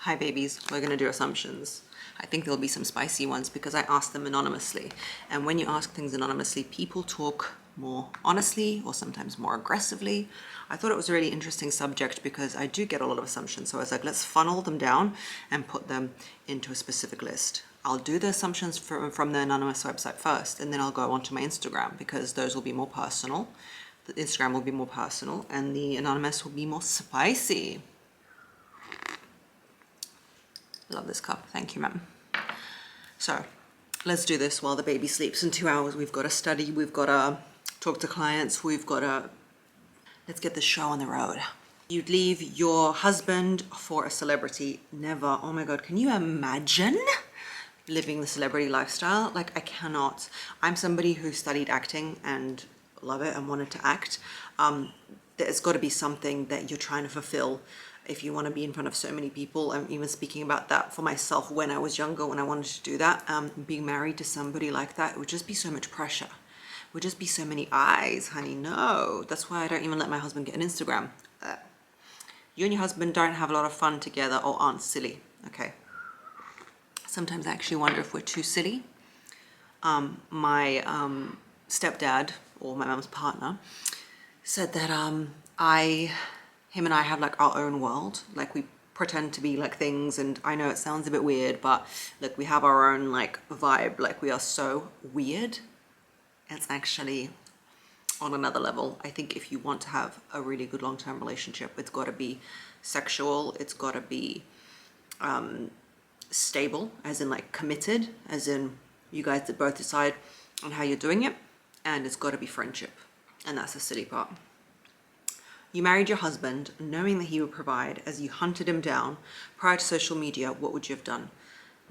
Hi babies, we're gonna do assumptions. I think there'll be some spicy ones because I asked them anonymously. And when you ask things anonymously, people talk more honestly or sometimes more aggressively. I thought it was a really interesting subject because I do get a lot of assumptions. So I was like, let's funnel them down and put them into a specific list. I'll do the assumptions from the anonymous website first, and then I'll go onto my Instagram because those will be more personal. The Instagram will be more personal and the anonymous will be more spicy. Love this cup. Thank you, ma'am. So let's do this while the baby sleeps. In 2 hours, we've got to study. We've got to talk to clients. Let's get this show on the road. You'd leave your husband for a celebrity. Never. Oh my God. Can you imagine living the celebrity lifestyle? Like, I cannot. I'm somebody who studied acting and love it and wanted to act. There's got to be something that you're trying to fulfill if you want to be in front of so many people. I'm even speaking about that for myself when I was younger, when I wanted to do that. Being married to somebody like that, it would just be so much pressure. It would just be so many eyes, honey. No, that's why I don't even let my husband get an Instagram. You and your husband don't have a lot of fun together or aren't silly, okay? Sometimes I actually wonder if we're too silly. My stepdad, or my mom's partner, said that him and I have like our own world. Like, we pretend to be like things, and I know it sounds a bit weird, but like, we have our own like vibe. Like, we are so weird. It's actually on another level. I think if you want to have a really good long-term relationship, it's got to be sexual. It's got to be stable, as in like committed, as in you guys both decide on how you're doing it, and it's got to be friendship. And that's the silly part. You married your husband knowing that he would provide. As you hunted him down prior to social media, what would you have done?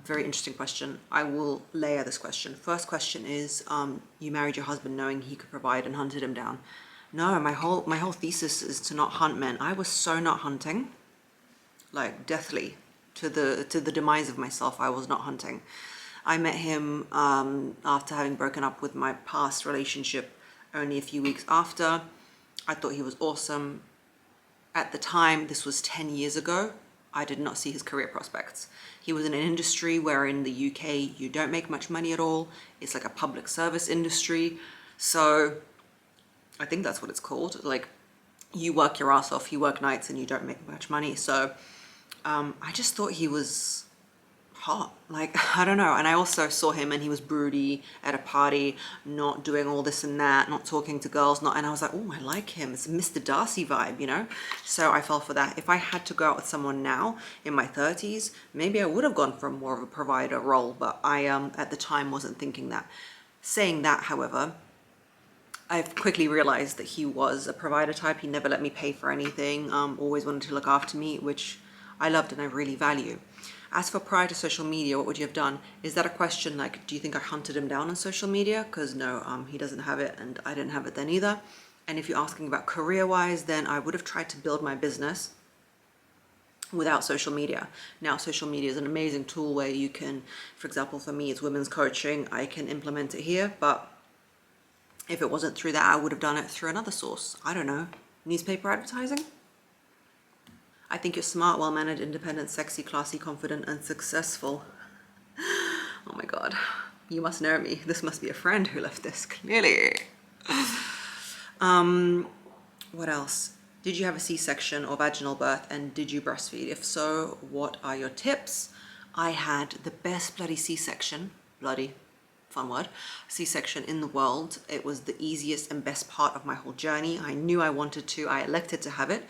Very interesting question. I will layer this question. First question is, you married your husband knowing he could provide and hunted him down. No, my whole thesis is to not hunt men. I was so not hunting, like deathly, to the demise of myself. I was not hunting. I met him after having broken up with my past relationship only a few weeks after. I thought he was awesome. At the time, this was 10 years ago, I did not see his career prospects. He was in an industry where in the UK, you don't make much money at all. It's like a public service industry. So I think that's what it's called. Like, you work your ass off, you work nights, and you don't make much money. So I just thought he was hot. Like, I don't know. And I also saw him and he was broody at a party, not doing all this and that, not talking to girls, and I was like, oh, I like him. It's a Mr. Darcy vibe, you know? So I fell for that. If I had to go out with someone now in my 30s, maybe I would have gone for more of a provider role, but I at the time wasn't thinking that. Saying that, however, I've quickly realized that he was a provider type. He never let me pay for anything, always wanted to look after me, which I loved and I really value. As for prior to social media, what would you have done? Is that a question like, do you think I hunted him down on social media? Because no, he doesn't have it and I didn't have it then either. And if you're asking about career-wise, then I would have tried to build my business without social media. Now, social media is an amazing tool where you can, for example, for me, it's women's coaching. I can implement it here, but if it wasn't through that, I would have done it through another source. I don't know, newspaper advertising? I think you're smart, well-mannered, independent, sexy, classy, confident, and successful. Oh my God, you must know me. This must be a friend who left this, clearly. What else? Did you have a C-section or vaginal birth, and did you breastfeed? If so, what are your tips? I had the best bloody C-section, bloody, fun word, C-section in the world. It was the easiest and best part of my whole journey. I knew I wanted to, I elected to have it.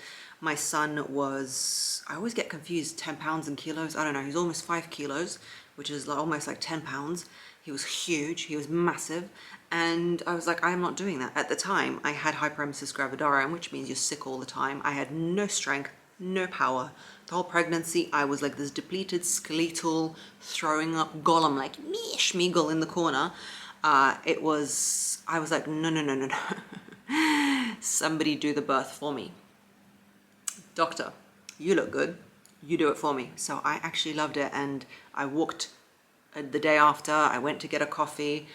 My son was, I always get confused, 10 pounds in kilos. I don't know, he's almost 5 kilos, which is almost like 10 pounds. He was huge, he was massive. And I was like, I'm not doing that. At the time, I had hyperemesis gravidarum, which means you're sick all the time. I had no strength, no power. The whole pregnancy, I was like this depleted, skeletal, throwing up golem, like me, Schmeagol in the corner. I was like, no. Somebody do the birth for me. Doctor, you look good, you do it for me. So I actually loved it, and I walked the day after, I went to get a coffee.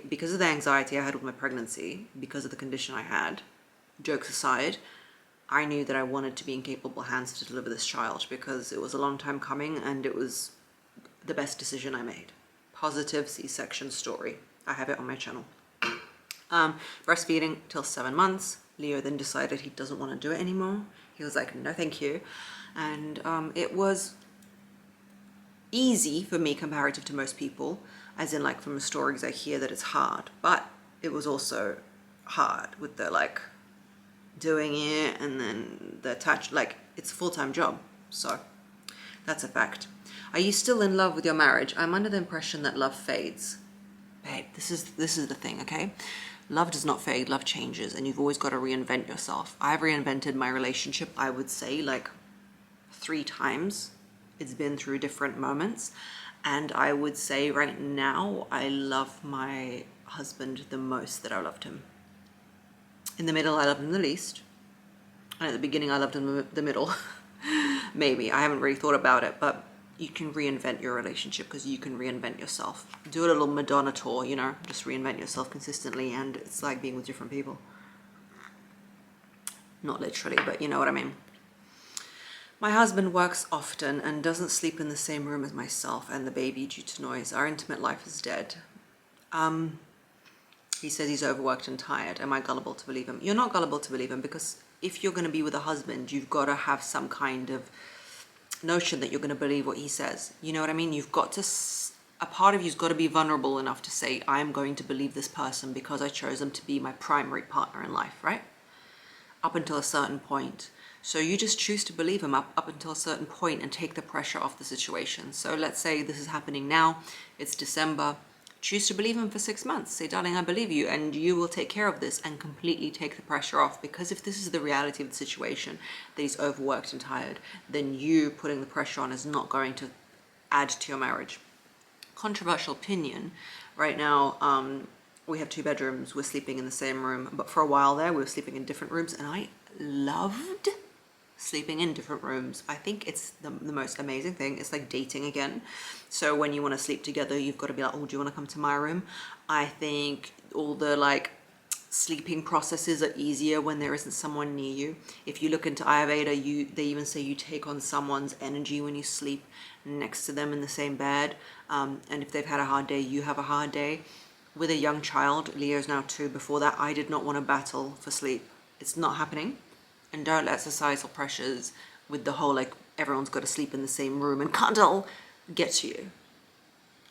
Because of the anxiety I had with my pregnancy, because of the condition I had, jokes aside, I knew that I wanted to be in capable hands to deliver this child, because it was a long time coming and it was the best decision I made. Positive C-section story. I have it on my channel. Breastfeeding till 7 months. Leo then decided he doesn't want to do it anymore. He was like, no, thank you. And it was easy for me comparative to most people, as in like from the stories I hear that it's hard, but it was also hard with the like doing it and then the attach, like it's a full-time job. So that's a fact. Are you still in love with your marriage? I'm under the impression that love fades. Babe, this is the thing, okay? Love does not fade, love changes, and you've always got to reinvent yourself. I've reinvented my relationship, I would say, like 3 times. It's been through different moments, and I would say right now I love my husband the most that I loved him. In the middle, I loved him the least, and at the beginning, I loved him the middle. Maybe, I haven't really thought about it, but you can reinvent your relationship because you can reinvent yourself. Do a little Madonna tour, you know, just reinvent yourself consistently, and it's like being with different people. Not literally, but you know what I mean. My husband works often and doesn't sleep in the same room as myself and the baby due to noise. Our intimate life is dead. He says he's overworked and tired. Am I gullible to believe him? You're not gullible to believe him, because if you're going to be with a husband, you've got to have some kind of notion that you're going to believe what he says. You know what I mean? You've got to, a part of you's got to be vulnerable enough to say, I'm going to believe this person because I chose them to be my primary partner in life, right? Up until a certain point. So you just choose to believe him up until a certain point and take the pressure off the situation. So let's say this is happening now, it's December. Choose to believe him for 6 months. Say, darling, I believe you, and you will take care of this, and completely take the pressure off. Because if this is the reality of the situation, that he's overworked and tired, then you putting the pressure on is not going to add to your marriage. Controversial opinion. Right now, we have 2 bedrooms. We're sleeping in the same room. But for a while there, we were sleeping in different rooms, and I loved sleeping in different rooms. I think it's the most amazing thing. It's like dating again. So when you want to sleep together, you've got to be like, oh, do you want to come to my room? I think all the like sleeping processes are easier when there isn't someone near you. If you look into Ayurveda, they even say you take on someone's energy when you sleep next to them in the same bed. And if they've had a hard day, you have a hard day. With a young child, Leo's now 2, before that, I did not want to battle for sleep. It's not happening. And don't let societal pressures with the whole like everyone's got to sleep in the same room and cuddle get to you.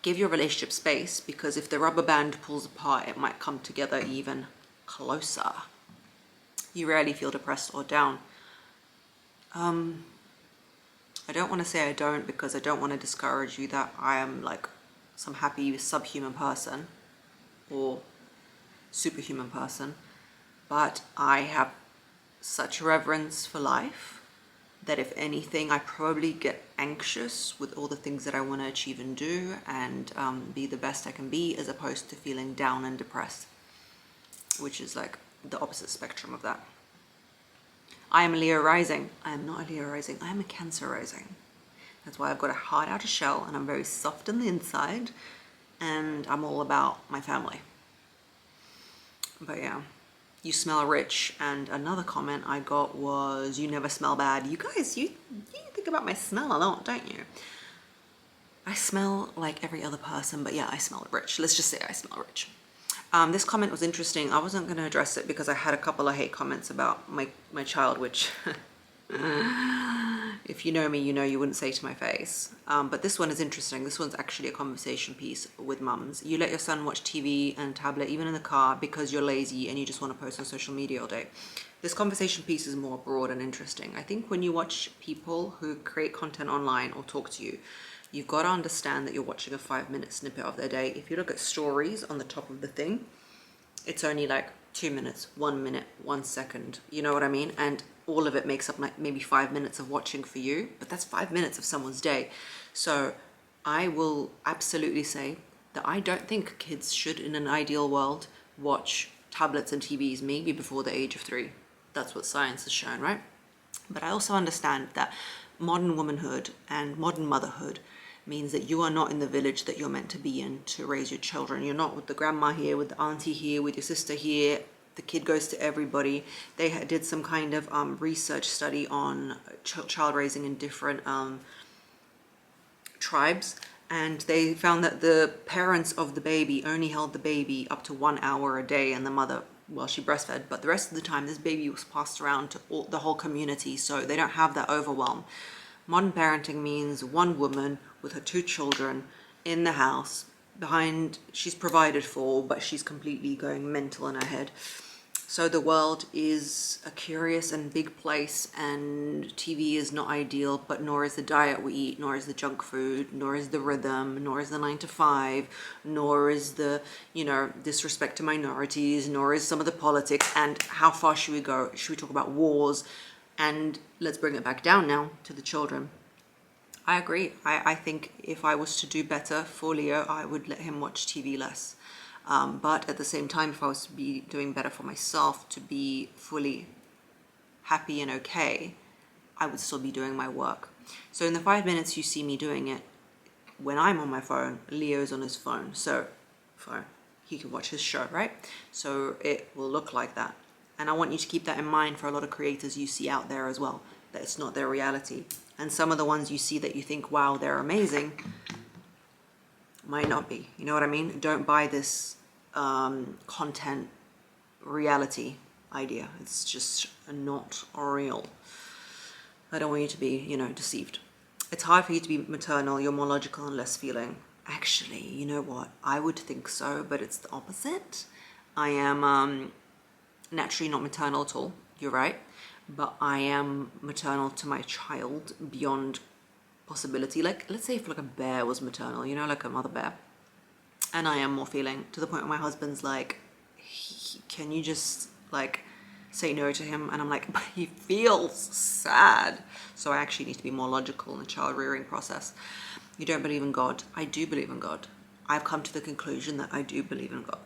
Give your relationship space, because if the rubber band pulls apart, it might come together even closer. You rarely feel depressed or down. I don't want to say I don't, because I don't want to discourage you that I am like some happy subhuman person or superhuman person, but I have such reverence for life that if anything, I probably get anxious with all the things that I want to achieve and do, and be the best I can be, as opposed to feeling down and depressed, which is like the opposite spectrum of that. I am a Leo rising. I am not a Leo rising. I am a Cancer rising. That's why I've got a hard outer shell and I'm very soft on the inside, and I'm all about my family. But yeah. You smell rich. And another comment I got was, you never smell bad. You guys, you think about my smell a lot, don't you? I smell like every other person, but yeah, I smell rich. Let's just say I smell rich. This comment was interesting. I wasn't going to address it because I had a couple of hate comments about my child, which if you know me, you know you wouldn't say to my face. But this one is interesting. This one's actually a conversation piece with mums. You let your son watch TV and tablet, even in the car, because you're lazy and you just want to post on social media all day. This conversation piece is more broad and interesting. I think when you watch people who create content online or talk to you, you've got to understand that you're watching a 5-minute snippet of their day. If you look at stories on the top of the thing, it's only like 2 minutes, 1 minute, 1 second. You know what I mean? And all of it makes up like maybe 5 minutes of watching for you, but that's 5 minutes of someone's day. So I will absolutely say that I don't think kids should, in an ideal world, watch tablets and TVs maybe before the age of 3. That's what science has shown, right? But I also understand that modern womanhood and modern motherhood means that you are not in the village that you're meant to be in to raise your children. You're not with the grandma here, with the auntie here, with your sister here. The kid goes to everybody. They did some kind of research study on child raising in different tribes, and they found that the parents of the baby only held the baby up to 1 hour a day, and the mother, well, she breastfed, but the rest of the time this baby was passed around to the whole community, so they don't have that overwhelm. Modern parenting means one woman with her 2 children in the house, behind, she's provided for, but she's completely going mental in her head. So the world is a curious and big place, and TV is not ideal, but nor is the diet we eat, nor is the junk food, nor is the rhythm, nor is the 9 to 5, nor is the, you know, disrespect to minorities, nor is some of the politics. And how far should we go? Should we talk about wars? And let's bring it back down now to the children. I agree. I think if I was to do better for Leo, I would let him watch TV less. But at the same time, if I was to be doing better for myself, to be fully happy and okay, I would still be doing my work. So in the 5 minutes you see me doing it, when I'm on my phone, Leo's on his phone. So he can watch his show, right? So it will look like that. And I want you to keep that in mind for a lot of creators you see out there as well, that it's not their reality. And some of the ones you see that you think, wow, they're amazing, might not be. You know what I mean? Don't buy this content reality idea. It's just not real. I don't want you to be, you know, deceived. It's hard for you to be maternal. You're more logical and less feeling. Actually, you know what? I would think so, but it's the opposite. I am naturally not maternal at all. You're right. But I am maternal to my child beyond possibility. Like, let's say if like a bear was maternal, you know, like a mother bear. And I am more feeling, to the point where my husband's like, can you just like say no to him? And I'm like, but he feels sad. So I actually need to be more logical in the child rearing process. You don't believe in God. I do believe in God. I've come to the conclusion that I do believe in God.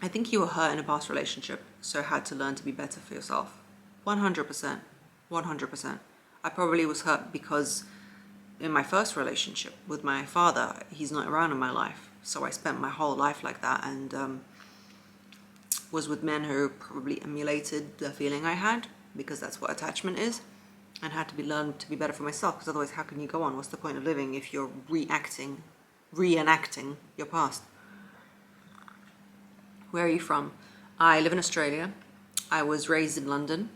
I think you were hurt in a past relationship, so had to learn to be better for yourself. 100%. 100%. I probably was hurt because in my first relationship with my father, he's not around in my life. So I spent my whole life like that, and was with men who probably emulated the feeling I had, because that's what attachment is, and had to be learned to be better for myself, because otherwise how can you go on? What's the point of living if you're reenacting your past? Where are you from? I live in Australia. I was raised in London.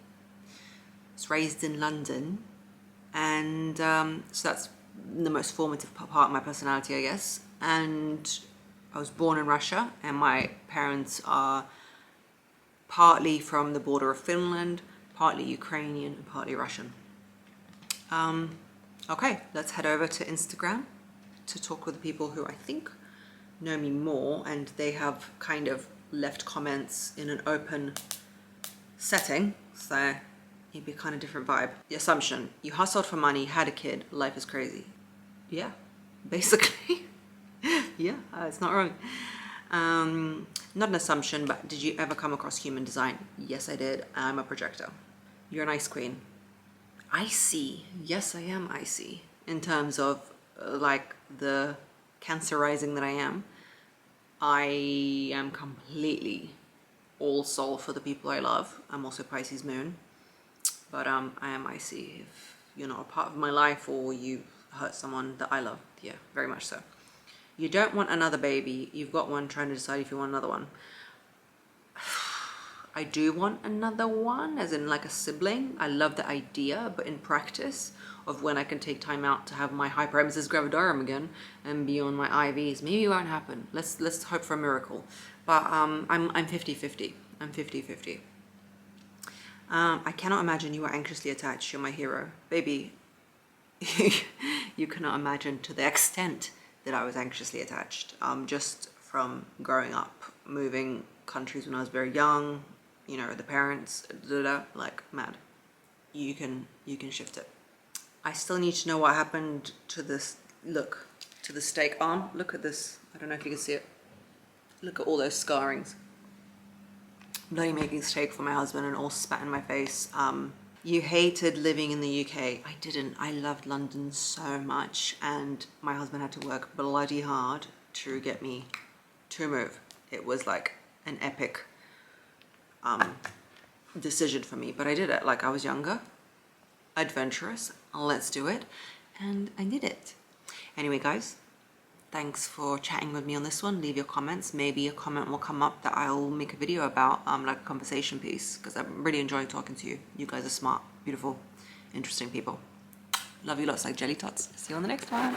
And so that's the most formative part of my personality, I guess. And I was born in Russia, and my parents are partly from the border of Finland, partly Ukrainian, and partly Russian. Okay, let's head over to Instagram to talk with the people who I think know me more, and they have kind of left comments in an open setting, so it'd be a kind of different vibe. The assumption: you hustled for money, had a kid, life is crazy. Yeah, basically. Yeah, it's not wrong. Not an assumption, but did you ever come across human design? Yes, I did. I'm a projector. You're an ice queen. Icy. Yes, I am icy. In terms of like the Cancer rising that I am completely all soul for the people I love. I'm also Pisces moon, but I am icy. If you're not a part of my life or you hurt someone that I love, yeah, very much so. You don't want another baby. You've got one, trying to decide if you want another one. I do want another one, as in like a sibling. I love the idea, but in practice of when I can take time out to have my hyperemesis gravidarum again and be on my IVs, maybe it won't happen. Let's hope for a miracle. But I'm 50-50. I'm 50-50. I cannot imagine you are anxiously attached. You're my hero, baby. You cannot imagine to the extent that I was anxiously attached. Just from growing up, moving countries when I was very young, you know, the parents, like mad. You can shift it. I still need to know what happened to this, look, to the steak arm. Look at this. I don't know if you can see it. Look at all those scarrings. Bloody making steak for my husband and all spat in my face. You hated living in the UK. I didn't. I loved London so much, and my husband had to work bloody hard to get me to move. it was like an epic decision for me, but I did it. Like, I was younger, adventurous, let's do it, and I did it. Anyway, guys, thanks for chatting with me on this one. Leave your comments. Maybe a comment will come up that I'll make a video about, like a conversation piece, because I'm really enjoying talking to you. You guys are smart, beautiful, interesting people. Love you lots like jelly tots. See you on the next one.